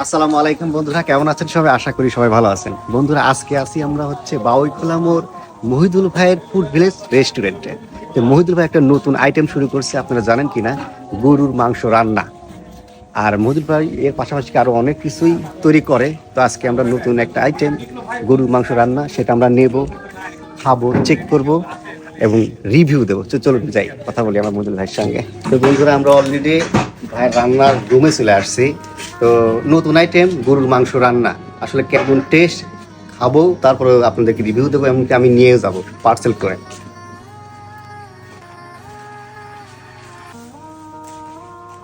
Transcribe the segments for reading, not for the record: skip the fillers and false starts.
আসসালামু আলাইকুম বন্ধুরা, কেমন আছেন সবাই? আশা করি সবাই ভালো আছেন। বন্ধুরা, আজকে আসি আমরা হচ্ছে বাউইখোলা মোড় মহিদুল ভাইয়ের ফুড ভিলেজ রেস্টুরেন্টে। তো মহিদুল ভাই একটা নতুন আইটেম শুরু করছে, আপনারা জানেন কিনা, গরুর মাংস রান্না। আর মহিদুল ভাই এর পাশাপাশি আরো অনেক কিছুই তৈরি করে। তো আজকে আমরা নতুন একটা আইটেম গরুর মাংস রান্না, সেটা আমরা নেব, খাবো, চেক করব এবং রিভিউ দেবো। তো চলুন যাই, কথা বলি আমার মহিদুল ভাইয়ের সঙ্গে। তো বন্ধুরা, আমরা অলরেডি ভাইয়ের রান্নার রুমে চলে আসছি। তো নতুন আইটেম গরুর মাংস রান্না, আসলে কেমন টেস্ট, খাবো, তারপরে আপনাদেরকে রিভিউ দেবো, এমনকি আমি নিয়ে যাব পার্সেল করে।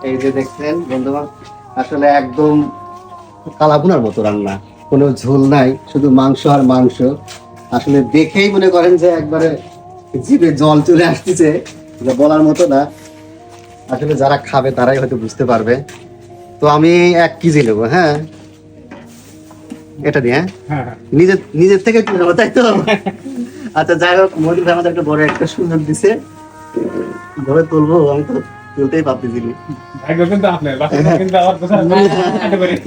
এই যে দেখছেন বন্ধুরা, আসলে একদম কালাভুনার মতো রান্না, কোনো ঝোল নাই, শুধু মাংস আর মাংস। আসলে দেখেই মনে করেন যে একবারে জিভে জল চলে আসতেছে, যা বলার মতো না। আসলে যারা খাবে তারাই হয়তো বুঝতে পারবে। তো আমি 1 কেজি নেবো। হ্যাঁ, এটা দিয়ে নিজের থেকে তুলে নেবো, তাই তো? আচ্ছা, যাই হোক, মহিদুল ভাই আমাদের একটা বড় একটা সুযোগ দিছে, ধরে তুলবো। আমি তো তুলতেই পারতেছি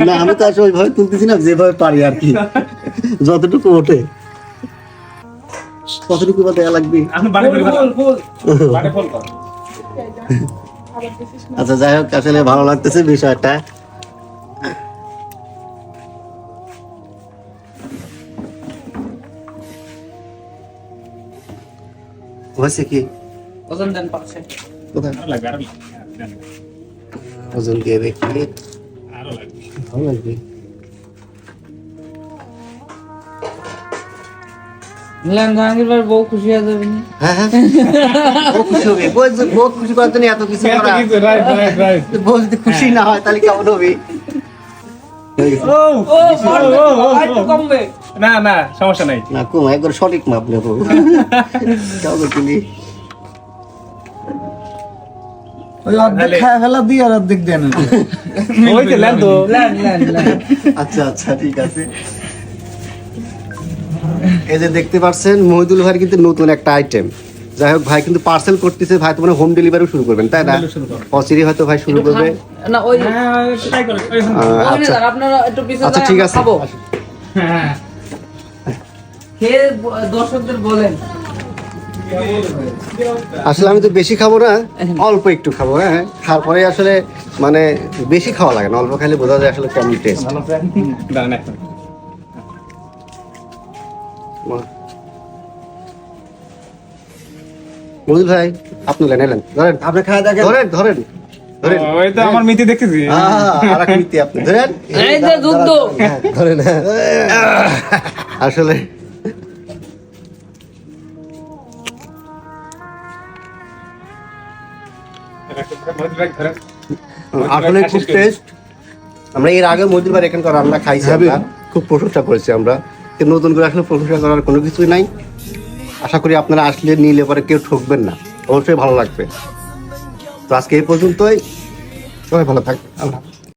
না, আমি তো আসলে ওইভাবে তুলতেছি না, যেভাবে পারি আর কি, যতটুকু ওঠে। কতটুকু বা দেয়া লাগবে? আচ্ছা, যাই হোক, আসলে ভালো লাগতেছে বিষয়টা। হয়েছে কি, ওজন দেন পাশে। কোথায় ওজন দিয়ে দেখি, ভালো লাগবে। মিলান জাহাঙ্গীর ভাই বউ খুশি হয়ে যাবে না? হ্যাঁ হ্যাঁ, ও খুশি হবে। বউ খুশি করার জন্য এত কিছু করা। বউ যদি খুশি না হয় তাহলে কেমন হবে? একটু কমবে। না না, সমস্যা নাই। না, কম, একবার সঠিক মাপ নেবো। কেমন তুমি? ওই অর্ধেক খায় ফেলা দিয়ে আর অর্ধেক দেন। ওই তো লেন তো। আচ্ছা আচ্ছা, ঠিক আছে। এই যে দেখতে পাচ্ছেন, মহিদুল ভাইয়ের কিন্তু নতুন একটা আইটেম। যাই হোক, ভাই কিন্তু পার্সেল করতেছে। ভাই তো মানে হোম ডেলিভারিও শুরু করবেন, তাই না? অচিরেই হয়তো ভাই শুরু করবে। না ওই ট্রাই করো। ওখানে আচ্ছা যান, আপনারা একটু পিছনে আচ্ছা, যান, ঠিক আমরা আছে। খাবো। খেয়ে দর্শকদের বলেন। আসলে আমি তো বেশি খাবো না, অল্প একটু খাবো। হ্যাঁ, তারপরে আসলে মানে বেশি খাওয়া লাগে না, অল্প খাইলে বোঝা যায় আসলে কেমন টেস্ট। দাঁড়ান এখন। মহিদুল ভাই, আপনি নেলেন, ধরেন, আপনি খায় দেখেন। ধরেন ধরেন ধরেন। ওই তো আমার মিতি দেখতেছি। আর এক নীতি আপনি ধরেন। এই যে যুদ্ধ। হ্যাঁ, ধরেন। আসলে আসলে খুব টেস্ট। আমরা এর আগে মহিদুল ভাই এখানকার রান্না খাইছি, আমরা খুব প্রশংসা করেছি। আমরা কিন্তু নতুন করে আসলে প্রশংসা করার কোনো কিছুই নাই। আশা করি আপনারা আসলে নিলে পরে কেউ ঠকবেন না, অবশ্যই ভালো লাগবে। তো আজকে এই পর্যন্তই, সবাই ভালো থাকবেন। আল্লাহ।